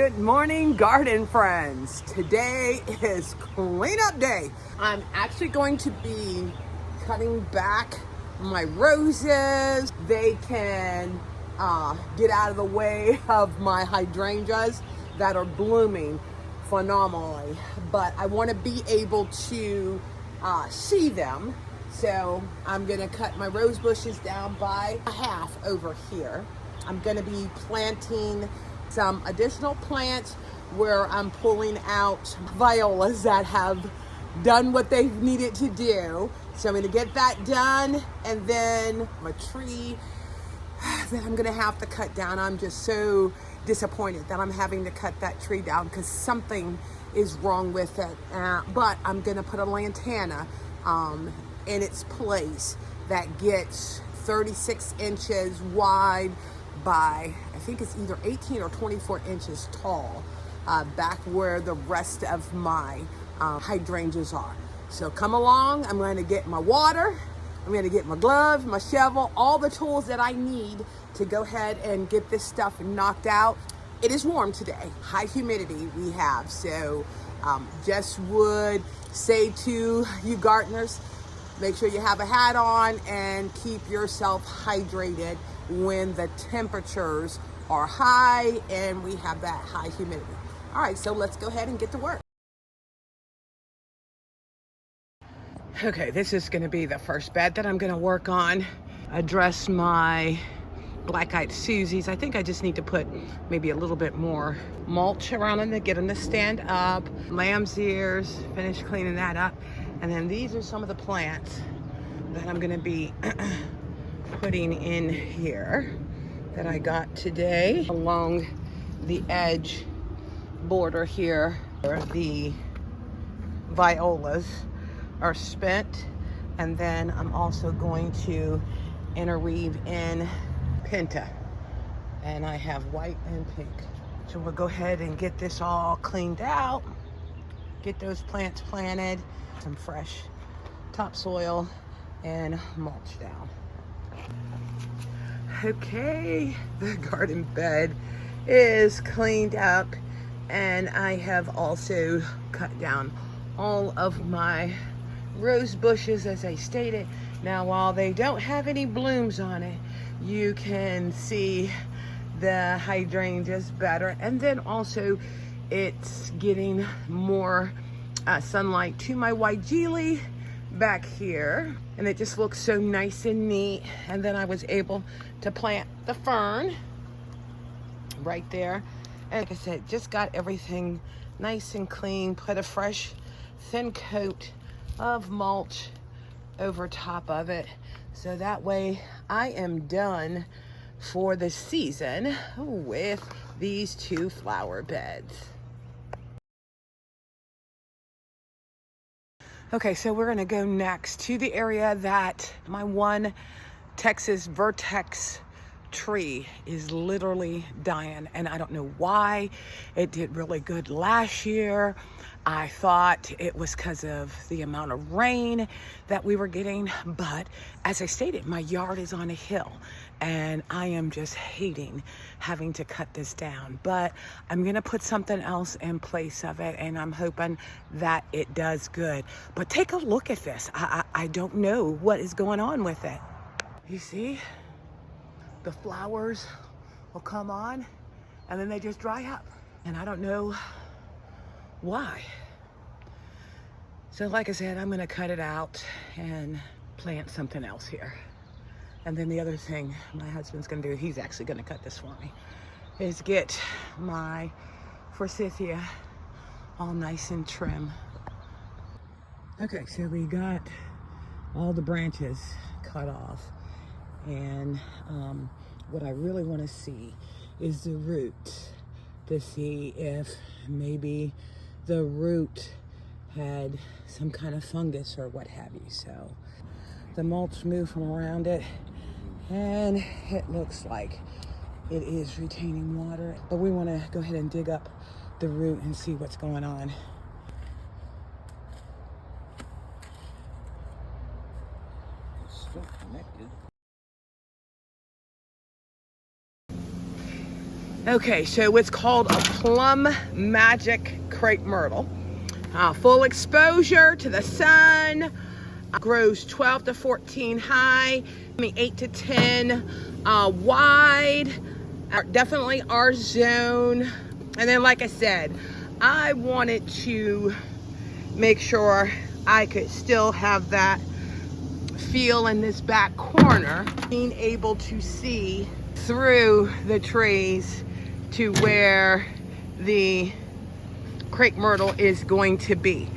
Good morning, garden friends. Today is cleanup day. I'm actually going to be cutting back my roses. They can get out of the way of my hydrangeas that are blooming phenomenally. But I want to be able to see them. So I'm going to cut my rose bushes down by a half over here. I'm going to be planting some additional plants where I'm pulling out violas that have done what they've needed to do. So I'm going to get that done, and then a tree that I'm going to have to cut down. I'm just so disappointed that I'm having to cut that tree down because something is wrong with it. But I'm going to put a lantana in its place that gets 36 inches wide by, I think it's either 18 or 24 inches tall, back where the rest of my hydrangeas are. So come along. I'm going to get my water. I'm going to get my gloves, my shovel, all the tools that I need to go ahead and get this stuff knocked out. It is warm today. High humidity we have. So just would say to you gardeners, make sure you have a hat on and keep yourself hydrated when the temperatures are high and we have that high humidity. All right, so let's go ahead and get to work. Okay, this is going to be the first bed that I'm going to work on. Address my black-eyed Susies. I think I just need to put maybe a little bit more mulch around them to get them to stand up. Lamb's ears, finish cleaning that up. And then these are some of the plants that I'm going to be putting in here that I got today along the edge border here. The violas are spent, and then I'm also going to interweave in Penta, and I have white and pink. So we'll go ahead and get this all cleaned out, get those plants planted, some fresh topsoil and mulch down. Okay, the garden bed is cleaned up, and I have also cut down all of my rose bushes as I stated. Now, while they don't have any blooms on it, you can see the hydrangeas better, and then also it's getting more sunlight to my Waigili back here, and it just looks so nice and neat. And then I was able to plant the fern right there, and like I said, just got everything nice and clean, put a fresh thin coat of mulch over top of it, so that way I am done for the season with these two flower beds. Okay, so we're gonna go next to the area that my one Texas Vertex tree is literally dying, and I don't know why. It did really good last year. I thought it was because of the amount of rain that we were getting, but as I stated, my yard is on a hill, and I am just hating having to cut this down. But I'm gonna put something else in place of it, and I'm hoping that it does good. But take a look at this. I don't know what is going on with it. You see? The flowers will come on and then they just dry up, and I don't know why. So like I said, I'm gonna cut it out and plant something else here. And then the other thing my husband's gonna do, he's actually gonna cut this for me, is get my forsythia all nice and trim. Okay, so we got all the branches cut off, and what I really want to see is the root, to see if maybe the root had some kind of fungus or what have you. So the mulch moved from around it, and it looks like it is retaining water, but we want to go ahead and dig up the root and see what's going on. It's still connected. Okay, so it's called a Plum Magic Crape Myrtle. Full exposure to the sun. Grows 12 to 14 high, 8 to 10 wide. Definitely our zone. And then, like I said, I wanted to make sure I could still have that feel in this back corner, being able to see through the trees to where the crepe myrtle is going to be.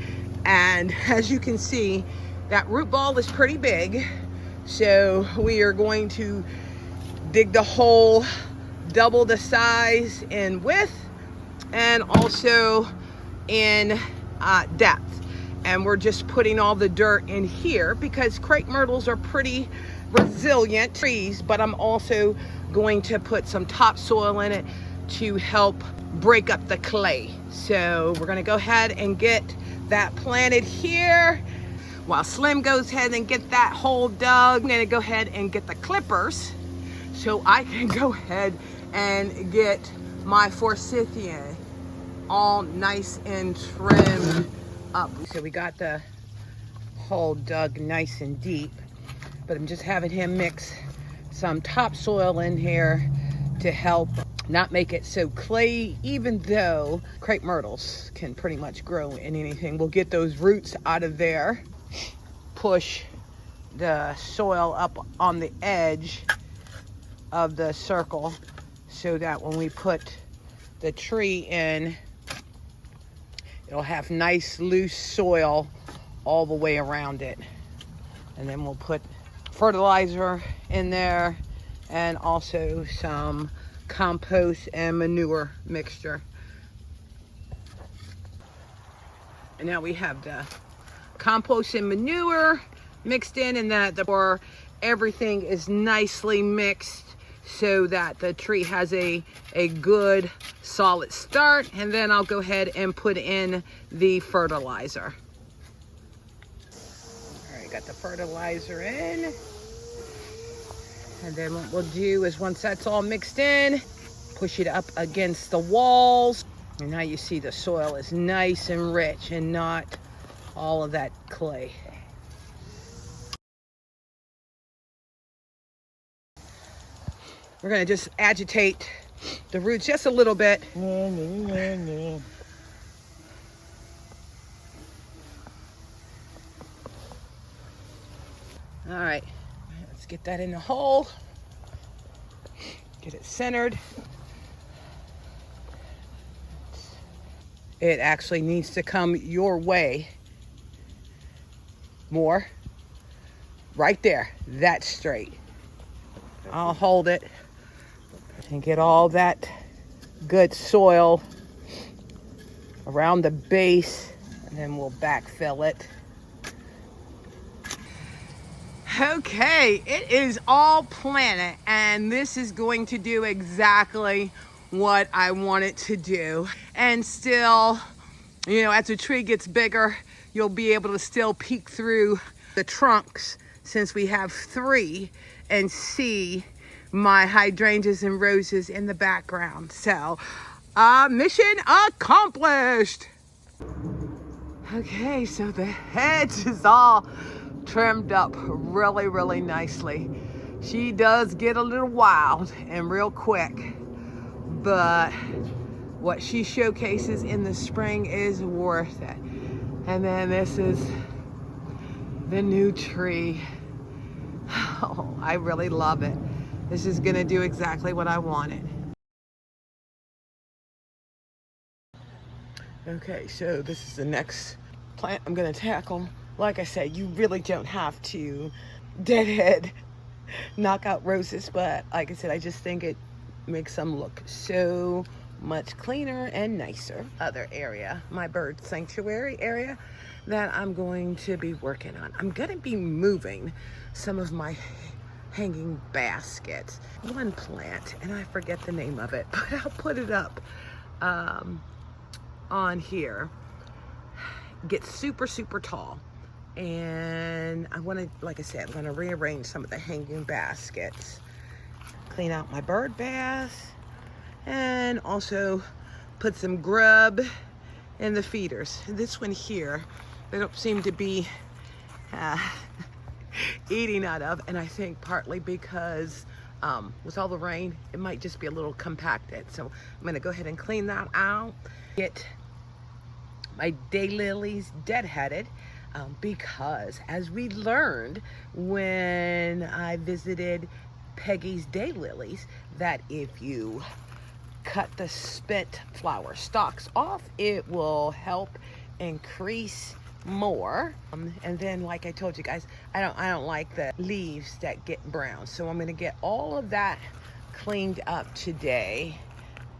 And as you can see, that root ball is pretty big, so we are going to dig the hole double the size in width and also in depth. And we're just putting all the dirt in here because crepe myrtles are pretty resilient trees, but I'm also going to put some topsoil in it to help break up the clay. So we're gonna go ahead and get that planted here. While Slim goes ahead and get that hole dug, I'm gonna go ahead and get the clippers so I can go ahead and get my forsythia all nice and trimmed up. So we got the hole dug nice and deep, but I'm just having him mix some topsoil in here to help not make it so clay, even though crepe myrtles can pretty much grow in anything. We'll get those roots out of there, push the soil up on the edge of the circle so that when we put the tree in, it'll have nice loose soil all the way around it. And then we'll put fertilizer in there and also some compost and manure mixture. And now we have the compost and manure mixed in, and that everything is nicely mixed so that the tree has a good solid start. And then I'll go ahead and put in the fertilizer. All right, got the fertilizer in. And then what we'll do is once that's all mixed in, push it up against the walls. And now you see the soil is nice and rich and not all of that clay. We're gonna just agitate the roots just a little bit. All right, let's get that in the hole. Get it centered. It actually needs to come your way more. Right there, that's straight. I'll hold it and get all that good soil around the base, and then we'll backfill it. Okay, it is all planted, and this is going to do exactly what I want it to do. And still, you know, as the tree gets bigger, you'll be able to still peek through the trunks, since we have 3, and see my hydrangeas and roses in the background. So, mission accomplished. Okay, so the hedge is all trimmed up really, really nicely. She does get a little wild and real quick, but what she showcases in the spring is worth it. And then this is the new tree. Oh, I really love it. This is gonna do exactly what I wanted. Okay, so this is the next plant I'm gonna tackle. Like I said, you really don't have to deadhead knock out roses, but like I said, I just think it makes them look so much cleaner and nicer. Other area, my bird sanctuary area that I'm going to be working on. I'm gonna be moving some of my hanging baskets. One plant, and I forget the name of it, but I'll put it up on here. Gets super, super tall. And I want to, like I said, I'm going to rearrange some of the hanging baskets, clean out my bird bath, and also put some grub in the feeders. This one here, they don't seem to be eating out of, and I think partly because with all the rain, it might just be a little compacted. So I'm gonna go ahead and clean that out. Get my daylilies deadheaded because as we learned when I visited Peggy's daylilies, that if you cut the spent flower stalks off, it will help increase more. And then, like I told you guys, I don't like the leaves that get brown, so I'm gonna get all of that cleaned up today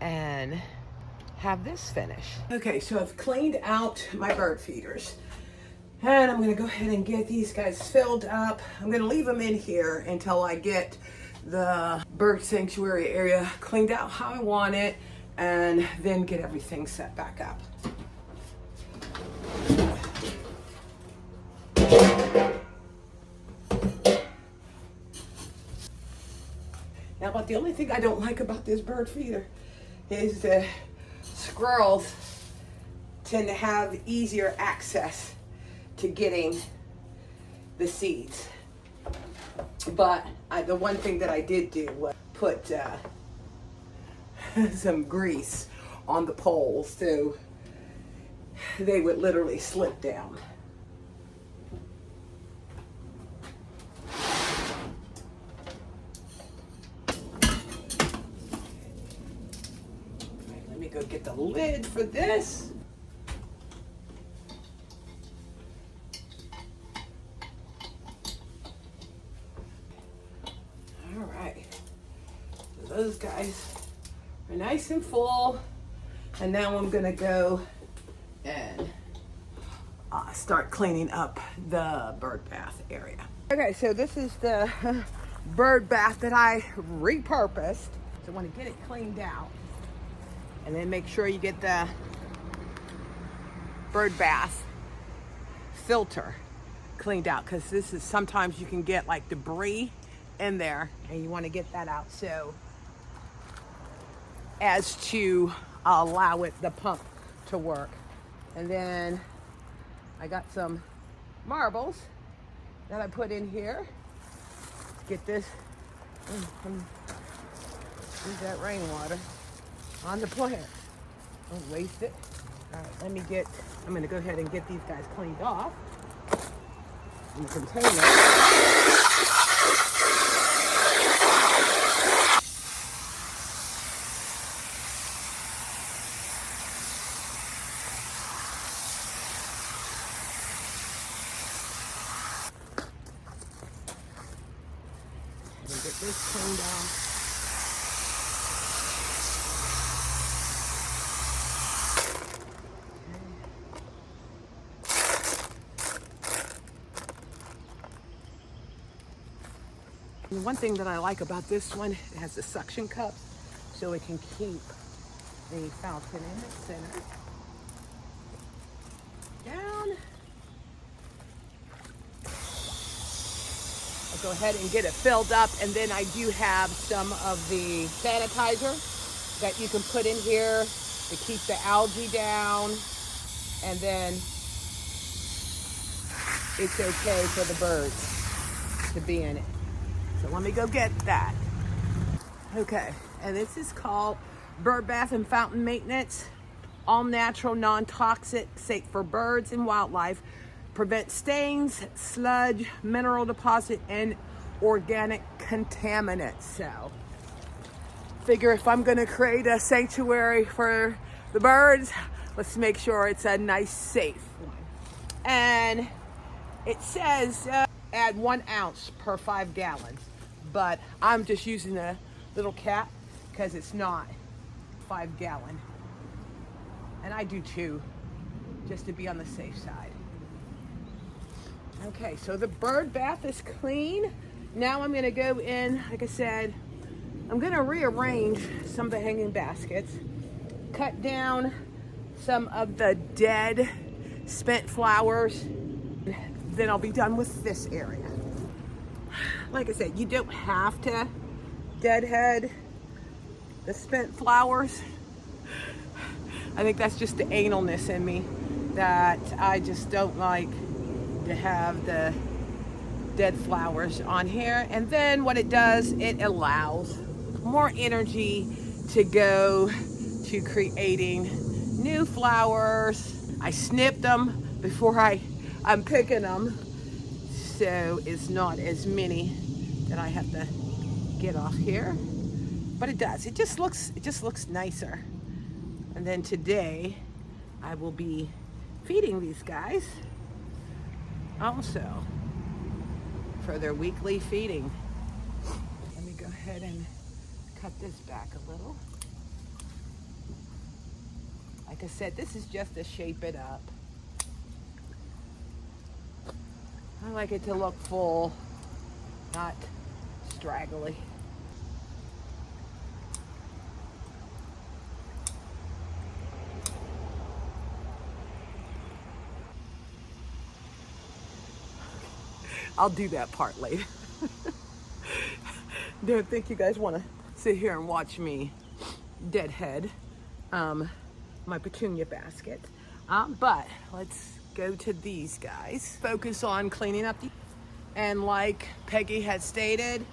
and have this finished. Okay, so I've cleaned out my bird feeders, and I'm gonna go ahead and get these guys filled up. I'm gonna leave them in here until I get the bird sanctuary area cleaned out how I want it, and then get everything set back up. Now, about the only thing I don't like about this bird feeder is the squirrels tend to have easier access to getting the seeds. But the one thing that I did do was put some grease on the poles so they would literally slip down. Let me go get the lid for this. All right, so those guys are nice and full, and now I'm gonna go and start cleaning up the bird bath area. Okay, so this is the bird bath that I repurposed. So I want to get it cleaned out, and then make sure you get the bird bath filter cleaned out, because this is sometimes you can get like debris in there, and you want to get that out so as to allow the pump to work. And then I got some marbles that I put in here. Get this, use that rainwater on the plant. Don't waste it. All right, I'm gonna go ahead and get these guys cleaned off in the container. Get this cleaned off. And one thing that I like about this one, it has a suction cup, so it can keep the fountain in the center. Down. I'll go ahead and get it filled up, and then I do have some of the sanitizer that you can put in here to keep the algae down, and then it's okay for the birds to be in it. So let me go get that. Okay, and this is called Bird Bath and Fountain Maintenance. All natural, non-toxic, safe for birds and wildlife. Prevent stains, sludge, mineral deposit, and organic contaminants. So, figure if I'm gonna create a sanctuary for the birds, let's make sure it's a nice, safe one. And it says add 1 ounce per 5 gallons, but I'm just using a little cap because it's not 5 gallon. And I do 2, just to be on the safe side. Okay, so the bird bath is clean. Now I'm gonna go in, like I said, I'm gonna rearrange some of the hanging baskets, cut down some of the dead spent flowers, then I'll be done with this area. Like I said, you don't have to deadhead the spent flowers. I think that's just the analness in me, that I just don't like to have the dead flowers on here. And then what it does, it allows more energy to go to creating new flowers. I snipped them before I'm picking them, so it's not as many that I have to get off here. But it does. It just looks nicer. And then today I will be feeding these guys also for their weekly feeding. Let me go ahead and cut this back a little. Like I said, this is just to shape it up. I like it to look full, not straggly. I'll do that part later. Don't think you guys want to sit here and watch me deadhead my petunia basket. But let's go to these guys. Focus on cleaning up and like Peggy had stated,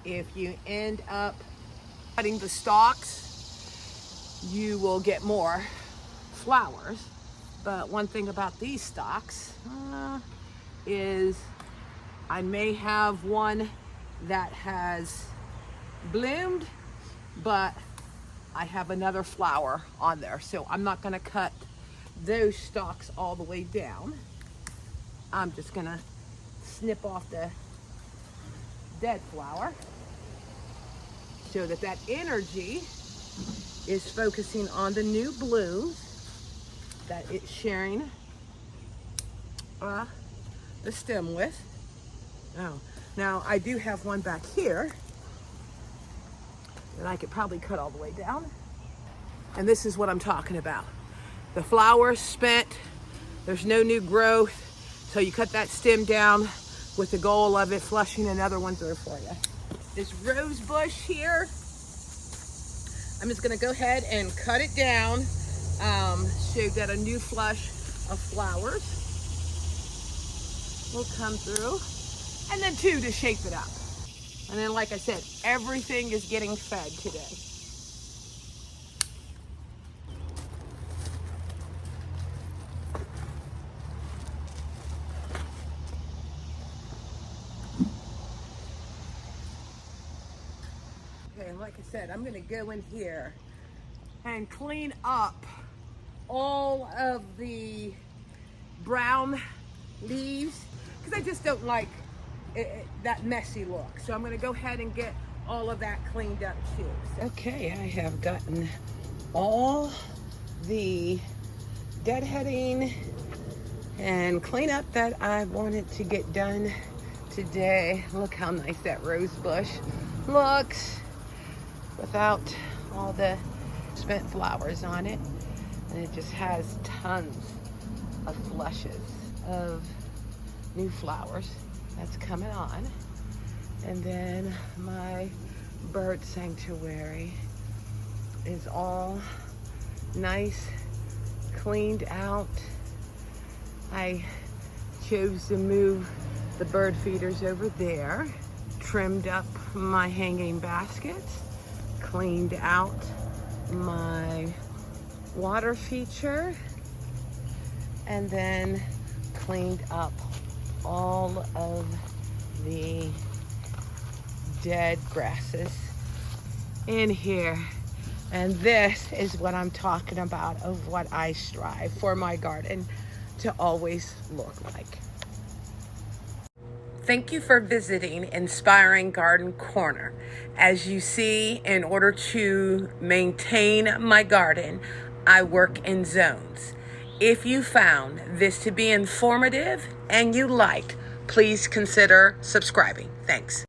if you end up cutting the stalks, you will get more flowers. But one thing about these stalks is I may have one that has bloomed, but I have another flower on there. So I'm not gonna cut those stalks all the way down. I'm just gonna snip off the dead flower so that that energy is focusing on the new blooms that it's sharing the stem with. Oh, now I do have one back here that I could probably cut all the way down. And this is what I'm talking about. The flower's spent, there's no new growth, so you cut that stem down with the goal of it flushing another one through for you. This rose bush here, I'm just gonna go ahead and cut it down so that a new flush of flowers will come through. And then two, to shape it up. And then, like I said, everything is getting fed today. Okay, and like I said, I'm gonna go in here and clean up all of the brown leaves, because I just don't like that messy look. So I'm gonna go ahead and get all of that cleaned up too. So. Okay, I have gotten all the deadheading and cleanup that I wanted to get done today. Look how nice that rose bush looks without all the spent flowers on it. And it just has tons of flushes of new flowers that's coming on. And then my bird sanctuary is all nice, cleaned out. I chose to move the bird feeders over there, trimmed up my hanging baskets, cleaned out my water feature, and then cleaned up all of the dead grasses in here. And this is what I'm talking about, of what I strive for my garden to always look like. Thank you for visiting Inspiring Garden Corner. As you see, in order to maintain my garden, I work in zones. If you found this to be informative and you liked, please consider subscribing. Thanks.